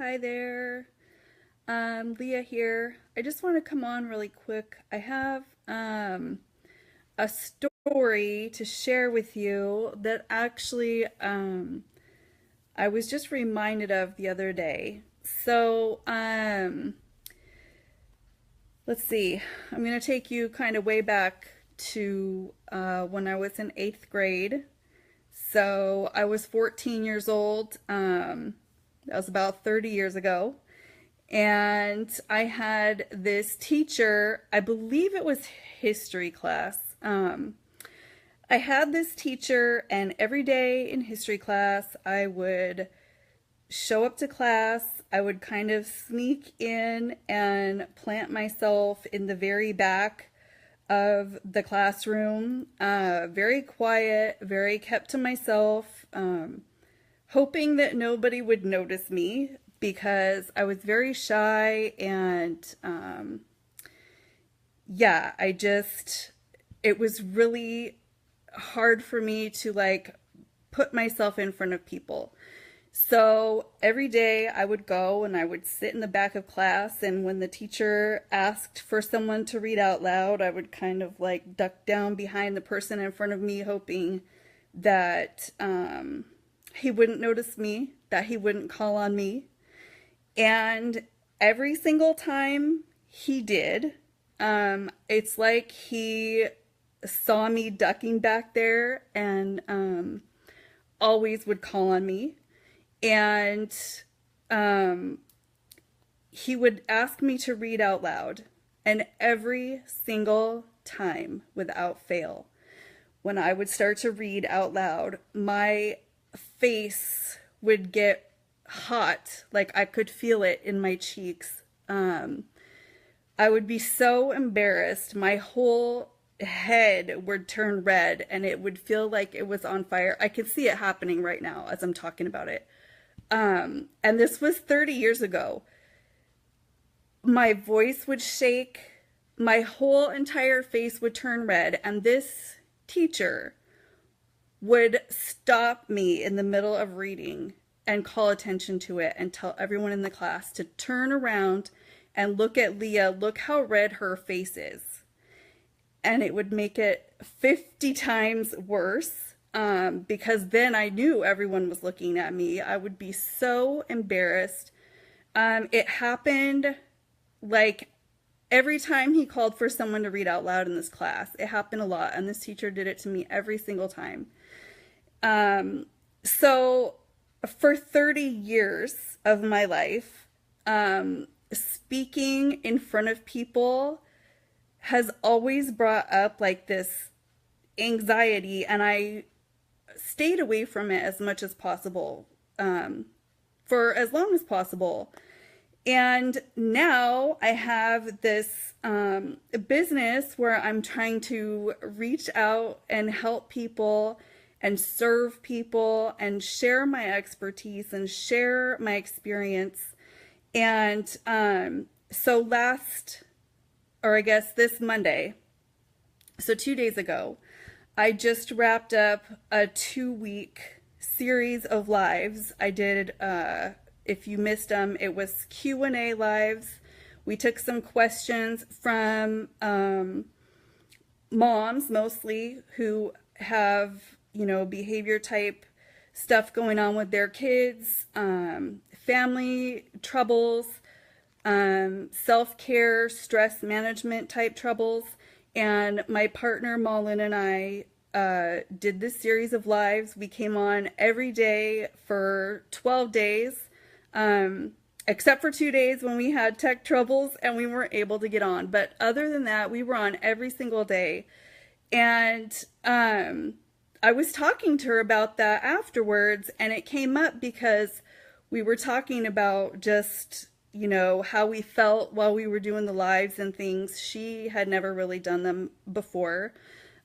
Hi there, Leah here. I just want to come on really quick. I have a story to share with you that actually I was just reminded of the other day. Let's see. I'm going to take you kind of way back to when I was in eighth grade. So I was 14 years old. That was about 30 years ago. And I had this teacher, I believe it was history class. I had this teacher, and every day in history class, I would show up to class. I would kind of sneak in and plant myself in the very back of the classroom, very quiet, very kept to myself, hoping that nobody would notice me because I was very shy and yeah, it was really hard for me to like put myself in front of people. So every day I would go and I would sit in the back of class, and when the teacher asked for someone to read out loud, I would kind of like duck down behind the person in front of me, hoping that he wouldn't notice me, that he wouldn't call on me. And every single time he did, it's like he saw me ducking back there and always would call on me. And he would ask me to read out loud. And every single time, without fail, when I would start to read out loud, my face would get hot. Like I could feel it in my cheeks. I would be so embarrassed. My whole head would turn red and it would feel like it was on fire. I can see it happening right now as I'm talking about it. And this was 30 years ago. My voice would shake. My whole entire face would turn red. And this teacher would stop me in the middle of reading and call attention to it and tell everyone in the class to turn around and look at Leah. Look how red her face is. And it would make it 50 times worse. Because then I knew everyone was looking at me. I would be so embarrassed. It happened like every time he called for someone to read out loud in this class. It happened a lot, and this teacher did it to me every single time. So for 30 years of my life, speaking in front of people has always brought up like this anxiety, and I stayed away from it as much as possible, for as long as possible. And now I have this business where I'm trying to reach out and help people and serve people and share my expertise and share my experience. And so this Monday, so 2 days ago, I just wrapped up a 2-week series of lives. I did, if you missed them, it was Q&A lives. We took some questions from moms mostly who have, behavior type stuff going on with their kids, family troubles, self-care, stress management type troubles. And my partner, Malin, and I did this series of lives. We came on every day for 12 days, except for 2 days when we had tech troubles and we weren't able to get on. But other than that, we were on every single day. And I was talking to her about that afterwards, and it came up because we were talking about just how we felt while we were doing the lives and things. She had never really done them before.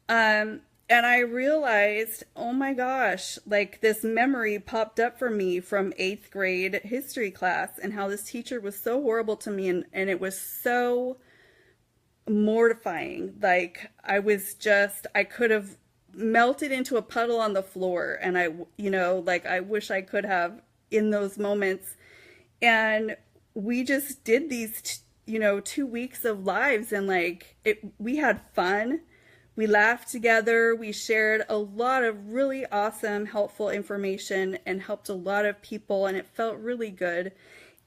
And I realized, oh my gosh, like this memory popped up for me from 8th grade history class, and how this teacher was so horrible to me, and it was so mortifying. Like I could have melted into a puddle on the floor, and I wish I could have in those moments. And we just did these, 2 weeks of lives, and like we had fun. We laughed together. We shared a lot of really awesome, helpful information and helped a lot of people, and it felt really good.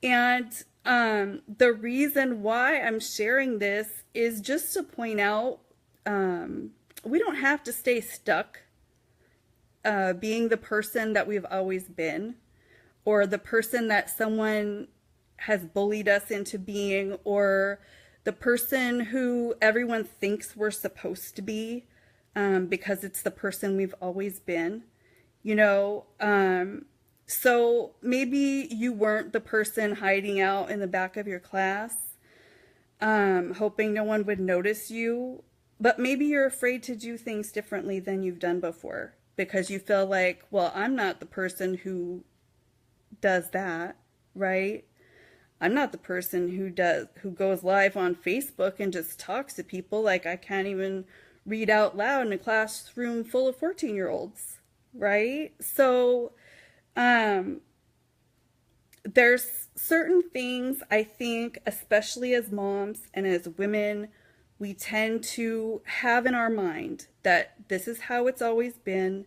And the reason why I'm sharing this is just to point out we don't have to stay stuck being the person that we've always been, or the person that someone has bullied us into being, or the person who everyone thinks we're supposed to be because it's the person we've always been. So maybe you weren't the person hiding out in the back of your class, hoping no one would notice you, but maybe you're afraid to do things differently than you've done before because you feel like, well, I'm not the person who does that, right? I'm not the person who goes live on Facebook and just talks to people. Like, I can't even read out loud in a classroom full of 14-year-olds, right? So there's certain things, I think, especially as moms and as women, we tend to have in our mind that this is how it's always been.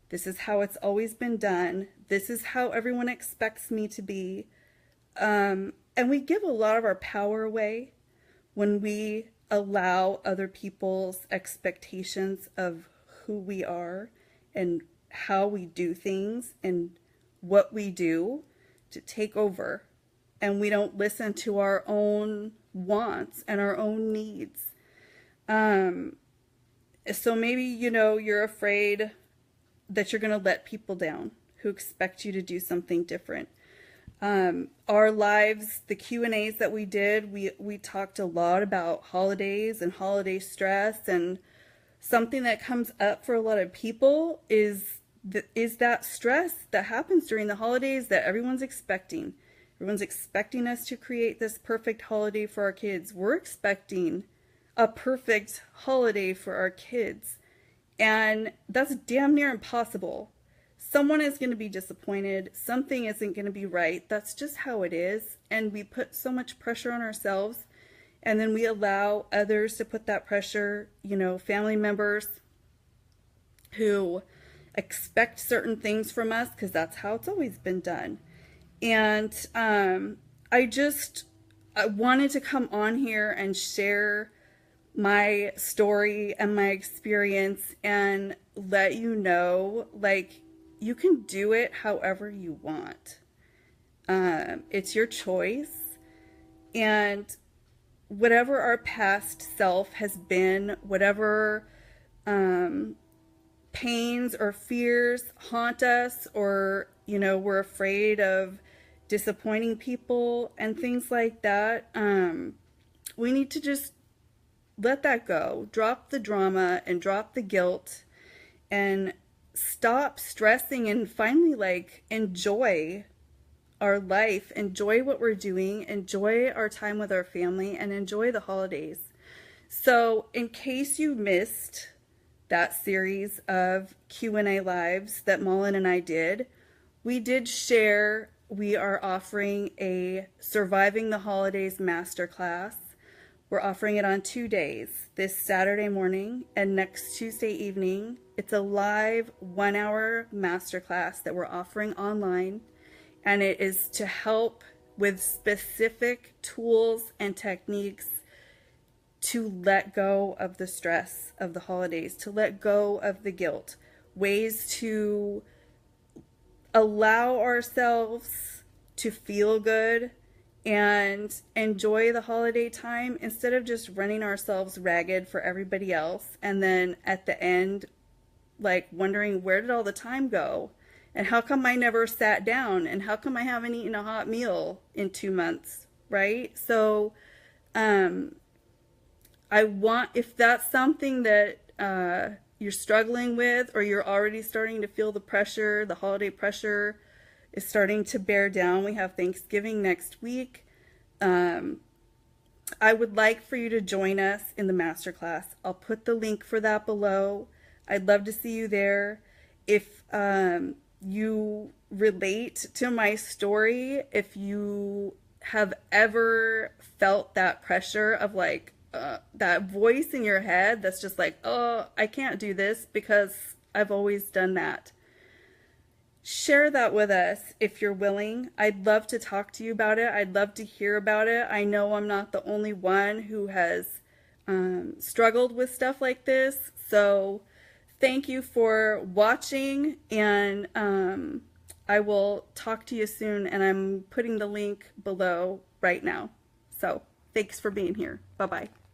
This is how it's always been done. This is how everyone expects me to be. And we give a lot of our power away when we allow other people's expectations of who we are and how we do things and what we do to take over. And we don't listen to our own wants and our own needs. So maybe, you're afraid that you're going to let people down who expect you to do something different. Our lives, the Q&As that we did, we talked a lot about holidays and holiday stress, and something that comes up for a lot of people is that stress that happens during the holidays that everyone's expecting. Everyone's expecting us to create this perfect holiday for our kids. We're expecting a perfect holiday for our kids, and that's damn near impossible. Someone is going to be disappointed. Something isn't going to be right. That's just how it is. And we put so much pressure on ourselves, and then we allow others to put that pressure, family members who expect certain things from us because that's how it's always been done. And I wanted to come on here and share my story and my experience and let you know, like, you can do it however you want. It's your choice. And whatever our past self has been, whatever pains or fears haunt us, or, we're afraid of disappointing people and things like that, we need to just let that go. Drop the drama and drop the guilt and stop stressing and finally enjoy our life, enjoy what we're doing, enjoy our time with our family, and enjoy the holidays. So in case you missed that series of Q&A lives that Mullen and I did, we did share we are offering a Surviving the Holidays Masterclass. We're offering it on 2 days, this Saturday morning and next Tuesday evening. It's a live 1-hour masterclass that we're offering online, and it is to help with specific tools and techniques to let go of the stress of the holidays, to let go of the guilt, ways to allow ourselves to feel good and enjoy the holiday time instead of just running ourselves ragged for everybody else, and then at the end wondering, where did all the time go, and how come I never sat down, and how come I haven't eaten a hot meal in 2 months, right? So if that's something that you're struggling with, or you're already starting to feel the pressure, the holiday pressure is starting to bear down. We have Thanksgiving next week. I would like for you to join us in the masterclass. I'll put the link for that below. I'd love to see you there. If you relate to my story, if you have ever felt that pressure of like that voice in your head that's just like, oh, I can't do this because I've always done that. Share that with us if you're willing. I'd love to talk to you about it. I'd love to hear about it. I know I'm not the only one who has struggled with stuff like this. So thank you for watching, and I will talk to you soon, and I'm putting the link below right now. So thanks for being here. Bye-bye.